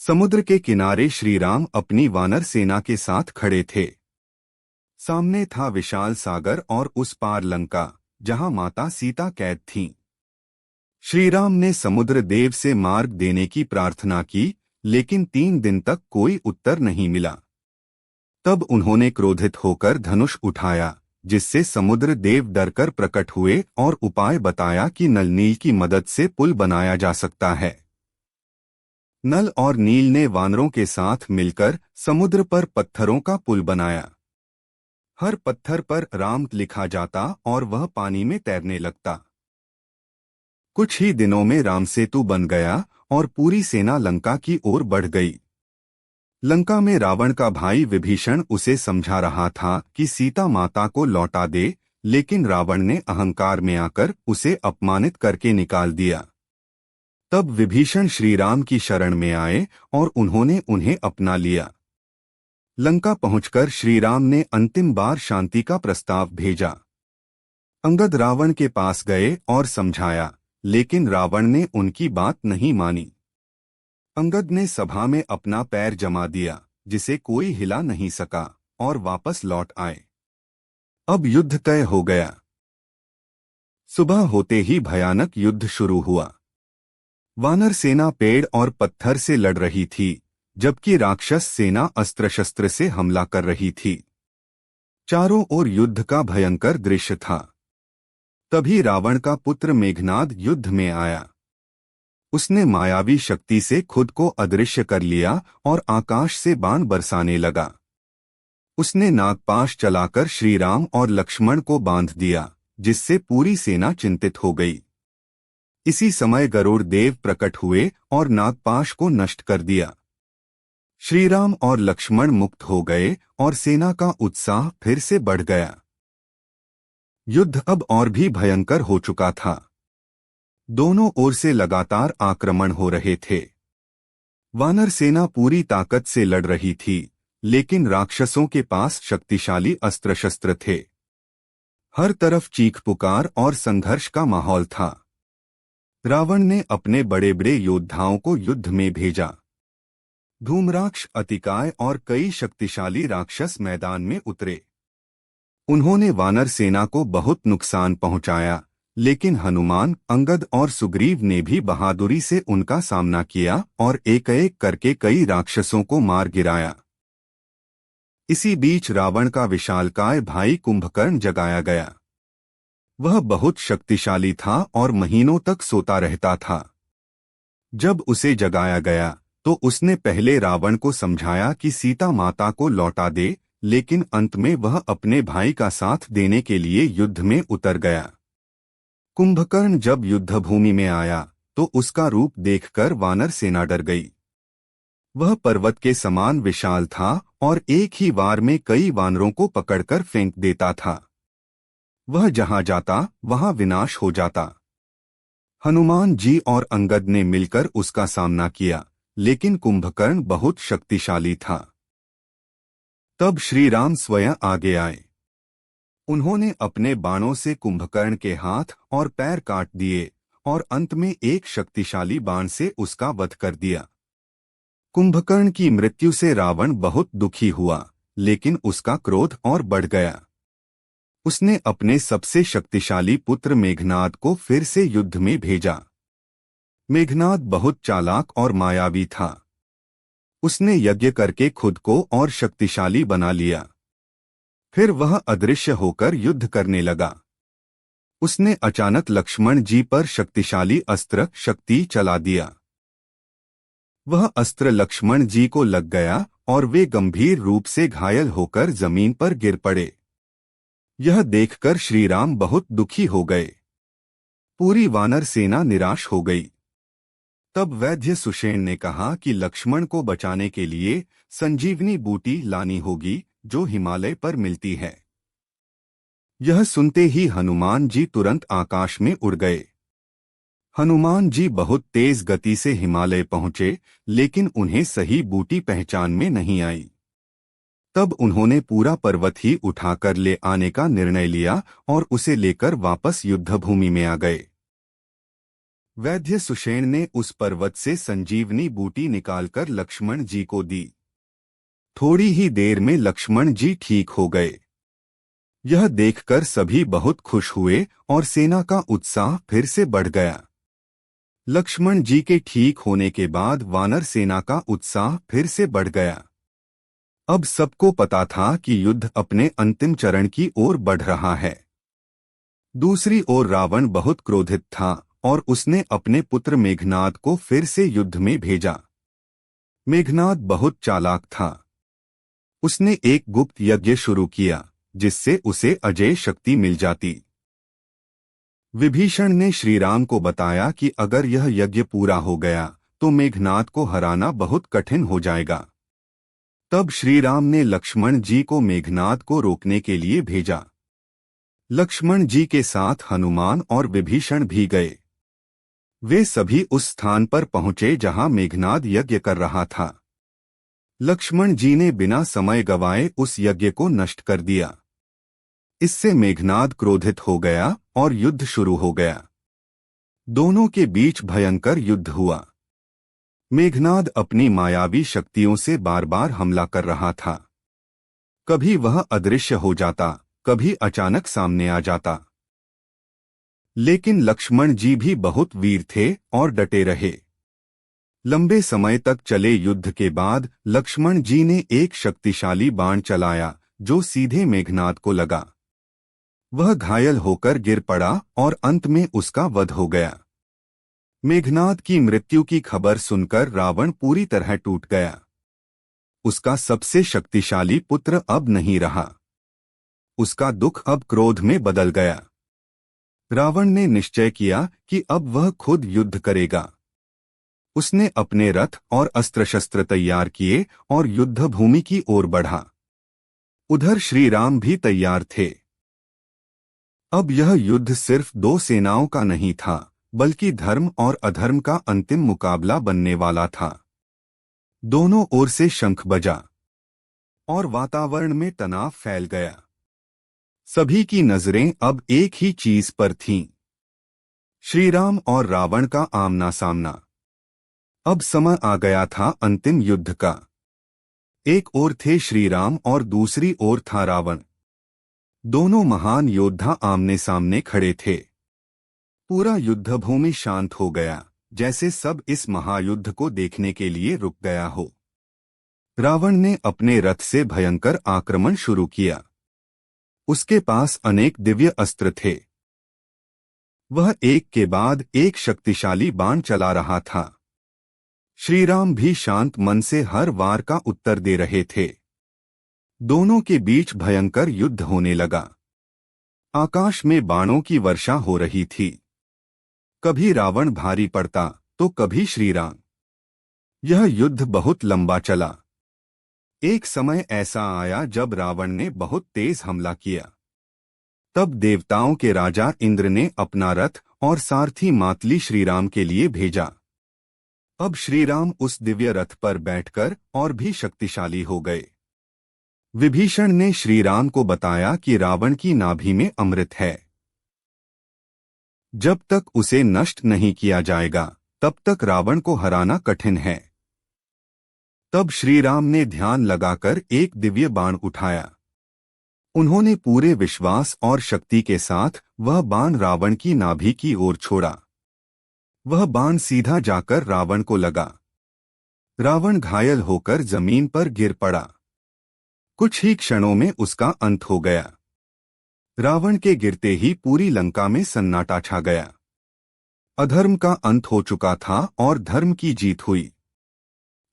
समुद्र के किनारे श्रीराम अपनी वानर सेना के साथ खड़े थे। सामने था विशाल सागर और उस पार लंका, जहां माता सीता कैद थीं। श्रीराम ने समुद्र देव से मार्ग देने की प्रार्थना की, लेकिन 3 दिन तक कोई उत्तर नहीं मिला। तब उन्होंने क्रोधित होकर धनुष उठाया, जिससे समुद्र देव डरकर प्रकट हुए और उपाय बताया कि नल नील की मदद से पुल बनाया जा सकता है। नल और नील ने वानरों के साथ मिलकर समुद्र पर पत्थरों का पुल बनाया। हर पत्थर पर राम लिखा जाता और वह पानी में तैरने लगता। कुछ ही दिनों में राम सेतु बन गया और पूरी सेना लंका की ओर बढ़ गई। लंका में रावण का भाई विभीषण उसे समझा रहा था कि सीता माता को लौटा दे, लेकिन रावण ने अहंकार में आकर उसे अपमानित करके निकाल दिया। तब विभीषण श्रीराम की शरण में आए और उन्होंने उन्हें अपना लिया। लंका पहुंचकर श्रीराम ने अंतिम बार शांति का प्रस्ताव भेजा। अंगद रावण के पास गए और समझाया, लेकिन रावण ने उनकी बात नहीं मानी। अंगद ने सभा में अपना पैर जमा दिया, जिसे कोई हिला नहीं सका, और वापस लौट आए। अब युद्ध तय हो गया। सुबह होते ही भयानक युद्ध शुरू हुआ। वानर सेना पेड़ और पत्थर से लड़ रही थी, जबकि राक्षस सेना अस्त्र शस्त्र से हमला कर रही थी। चारों ओर युद्ध का भयंकर दृश्य था। तभी रावण का पुत्र मेघनाद युद्ध में आया। उसने मायावी शक्ति से खुद को अदृश्य कर लिया और आकाश से बाण बरसाने लगा। उसने नागपाश चलाकर श्रीराम और लक्ष्मण को बांध दिया, जिससे पूरी सेना चिंतित हो गई। इसी समय गरुड़ देव प्रकट हुए और नागपाश को नष्ट कर दिया। श्रीराम और लक्ष्मण मुक्त हो गए और सेना का उत्साह फिर से बढ़ गया। युद्ध अब और भी भयंकर हो चुका था। दोनों ओर से लगातार आक्रमण हो रहे थे। वानर सेना पूरी ताकत से लड़ रही थी, लेकिन राक्षसों के पास शक्तिशाली अस्त्र शस्त्र थे। हर तरफ चीख पुकार और संघर्ष का माहौल था। रावण ने अपने बड़े बड़े योद्धाओं को युद्ध में भेजा। धूम्राक्ष, अतिकाय और कई शक्तिशाली राक्षस मैदान में उतरे। उन्होंने वानर सेना को बहुत नुकसान पहुंचाया, लेकिन हनुमान, अंगद और सुग्रीव ने भी बहादुरी से उनका सामना किया और एक एक करके कई राक्षसों को मार गिराया। इसी बीच रावण का विशालकाय भाई कुंभकर्ण जगाया गया। वह बहुत शक्तिशाली था और महीनों तक सोता रहता था। जब उसे जगाया गया तो उसने पहले रावण को समझाया कि सीता माता को लौटा दे, लेकिन अंत में वह अपने भाई का साथ देने के लिए युद्ध में उतर गया। कुंभकर्ण जब युद्धभूमि में आया तो उसका रूप देखकर वानर सेना डर गई। वह पर्वत के समान विशाल था और एक ही वार में कई वानरों को पकड़कर फेंक देता था। वह जहां जाता वहां विनाश हो जाता। हनुमान जी और अंगद ने मिलकर उसका सामना किया, लेकिन कुंभकर्ण बहुत शक्तिशाली था। तब श्रीराम स्वयं आगे आए। उन्होंने अपने बाणों से कुंभकर्ण के हाथ और पैर काट दिए और अंत में एक शक्तिशाली बाण से उसका वध कर दिया। कुंभकर्ण की मृत्यु से रावण बहुत दुखी हुआ, लेकिन उसका क्रोध और बढ़ गया। उसने अपने सबसे शक्तिशाली पुत्र मेघनाद को फिर से युद्ध में भेजा। मेघनाद बहुत चालाक और मायावी था। उसने यज्ञ करके खुद को और शक्तिशाली बना लिया। फिर वह अदृश्य होकर युद्ध करने लगा। उसने अचानक लक्ष्मण जी पर शक्तिशाली अस्त्र शक्ति चला दिया। वह अस्त्र लक्ष्मण जी को लग गया और वे गंभीर रूप से घायल होकर जमीन पर गिर पड़े। यह देखकर श्रीराम बहुत दुखी हो गए। पूरी वानर सेना निराश हो गई। तब वैद्य सुषेण ने कहा कि लक्ष्मण को बचाने के लिए संजीवनी बूटी लानी होगी, जो हिमालय पर मिलती है। यह सुनते ही हनुमान जी तुरंत आकाश में उड़ गए। हनुमान जी बहुत तेज गति से हिमालय पहुंचे, लेकिन उन्हें सही बूटी पहचान में नहीं आई। तब उन्होंने पूरा पर्वत ही उठाकर ले आने का निर्णय लिया और उसे लेकर वापस युद्धभूमि में आ गए। वैद्य सुषेण ने उस पर्वत से संजीवनी बूटी निकालकर लक्ष्मण जी को दी। थोड़ी ही देर में लक्ष्मण जी ठीक हो गए। यह देखकर सभी बहुत खुश हुए और सेना का उत्साह फिर से बढ़ गया। लक्ष्मण जी के ठीक होने के बाद वानर सेना का उत्साह फिर से बढ़ गया। अब सबको पता था कि युद्ध अपने अंतिम चरण की ओर बढ़ रहा है। दूसरी ओर रावण बहुत क्रोधित था और उसने अपने पुत्र मेघनाद को फिर से युद्ध में भेजा। मेघनाद बहुत चालाक था। उसने एक गुप्त यज्ञ शुरू किया जिससे उसे अजेय शक्ति मिल जाती। विभीषण ने श्रीराम को बताया कि अगर यह यज्ञ पूरा हो गया तो मेघनाद को हराना बहुत कठिन हो जाएगा। तब श्रीराम ने लक्ष्मण जी को मेघनाद को रोकने के लिए भेजा। लक्ष्मण जी के साथ हनुमान और विभीषण भी गए। वे सभी उस स्थान पर पहुंचे जहां मेघनाद यज्ञ कर रहा था। लक्ष्मण जी ने बिना समय गवाए उस यज्ञ को नष्ट कर दिया। इससे मेघनाद क्रोधित हो गया और युद्ध शुरू हो गया। दोनों के बीच भयंकर युद्ध हुआ। मेघनाद अपनी मायावी शक्तियों से बार बार हमला कर रहा था। कभी वह अदृश्य हो जाता, कभी अचानक सामने आ जाता। लेकिन लक्ष्मण जी भी बहुत वीर थे और डटे रहे। लंबे समय तक चले युद्ध के बाद लक्ष्मण जी ने एक शक्तिशाली बाण चलाया जो सीधे मेघनाद को लगा। वह घायल होकर गिर पड़ा और अंत में उसका वध हो गया। मेघनाद की मृत्यु की खबर सुनकर रावण पूरी तरह टूट गया। उसका सबसे शक्तिशाली पुत्र अब नहीं रहा। उसका दुख अब क्रोध में बदल गया। रावण ने निश्चय किया कि अब वह खुद युद्ध करेगा। उसने अपने रथ और अस्त्र शस्त्र तैयार किए और युद्ध भूमि की ओर बढ़ा। उधर श्रीराम भी तैयार थे। अब यह युद्ध सिर्फ दो सेनाओं का नहीं था, बल्कि धर्म और अधर्म का अंतिम मुकाबला बनने वाला था। दोनों ओर से शंख बजा और वातावरण में तनाव फैल गया। सभी की नजरें अब एक ही चीज पर थीं, श्रीराम और रावण का आमना सामना। अब समय आ गया था अंतिम युद्ध का। एक ओर थे श्रीराम और दूसरी ओर था रावण। दोनों महान योद्धा आमने सामने खड़े थे। पूरा युद्धभूमि शांत हो गया, जैसे सब इस महायुद्ध को देखने के लिए रुक गया हो। रावण ने अपने रथ से भयंकर आक्रमण शुरू किया। उसके पास अनेक दिव्य अस्त्र थे। वह एक के बाद एक शक्तिशाली बाण चला रहा था। श्रीराम भी शांत मन से हर वार का उत्तर दे रहे थे। दोनों के बीच भयंकर युद्ध होने लगा। आकाश में बाणों की वर्षा हो रही थी। कभी रावण भारी पड़ता तो कभी श्रीराम। यह युद्ध बहुत लंबा चला। एक समय ऐसा आया जब रावण ने बहुत तेज हमला किया। तब देवताओं के राजा इंद्र ने अपना रथ और सारथी मातली श्रीराम के लिए भेजा। अब श्रीराम उस दिव्य रथ पर बैठकर और भी शक्तिशाली हो गए। विभीषण ने श्रीराम को बताया कि रावण की नाभि में अमृत है। जब तक उसे नष्ट नहीं किया जाएगा तब तक रावण को हराना कठिन है। तब श्रीराम ने ध्यान लगाकर एक दिव्य बाण उठाया। उन्होंने पूरे विश्वास और शक्ति के साथ वह बाण रावण की नाभि की ओर छोड़ा। वह बाण सीधा जाकर रावण को लगा। रावण घायल होकर जमीन पर गिर पड़ा। कुछ ही क्षणों में उसका अंत हो गया। रावण के गिरते ही पूरी लंका में सन्नाटा छा गया। अधर्म का अंत हो चुका था और धर्म की जीत हुई।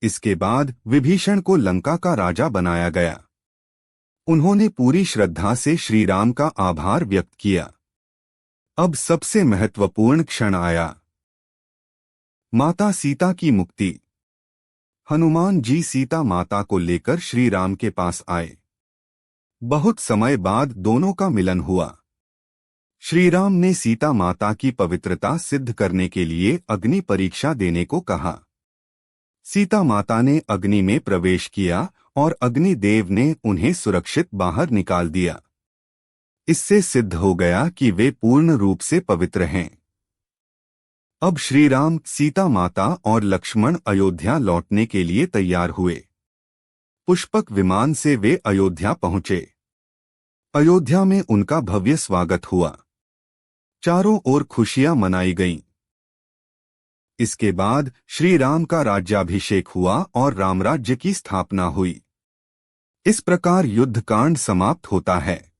इसके बाद विभीषण को लंका का राजा बनाया गया। उन्होंने पूरी श्रद्धा से श्रीराम का आभार व्यक्त किया। अब सबसे महत्वपूर्ण क्षण आया। माता सीता की मुक्ति। हनुमान जी सीता माता को लेकर श्री राम के पास आए। बहुत समय बाद दोनों का मिलन हुआ। श्री राम ने सीता माता की पवित्रता सिद्ध करने के लिए अग्नि परीक्षा देने को कहा। सीता माता ने अग्नि में प्रवेश किया और अग्निदेव ने उन्हें सुरक्षित बाहर निकाल दिया। इससे सिद्ध हो गया कि वे पूर्ण रूप से पवित्र हैं। अब श्री राम, सीता माता और लक्ष्मण अयोध्या लौटने के लिए तैयार हुए। पुष्पक विमान से वे अयोध्या पहुंचे। अयोध्या में उनका भव्य स्वागत हुआ। चारों ओर खुशियां मनाई गईं। इसके बाद श्री राम का राज्याभिषेक हुआ और रामराज्य की स्थापना हुई। इस प्रकार युद्धकांड समाप्त होता है,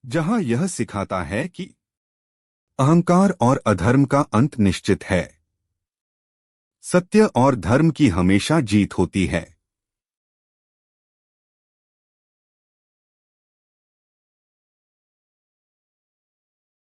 जहां यह सिखाता है कि अहंकार और अधर्म का अंत निश्चित है। सत्य और धर्म की हमेशा जीत होती है।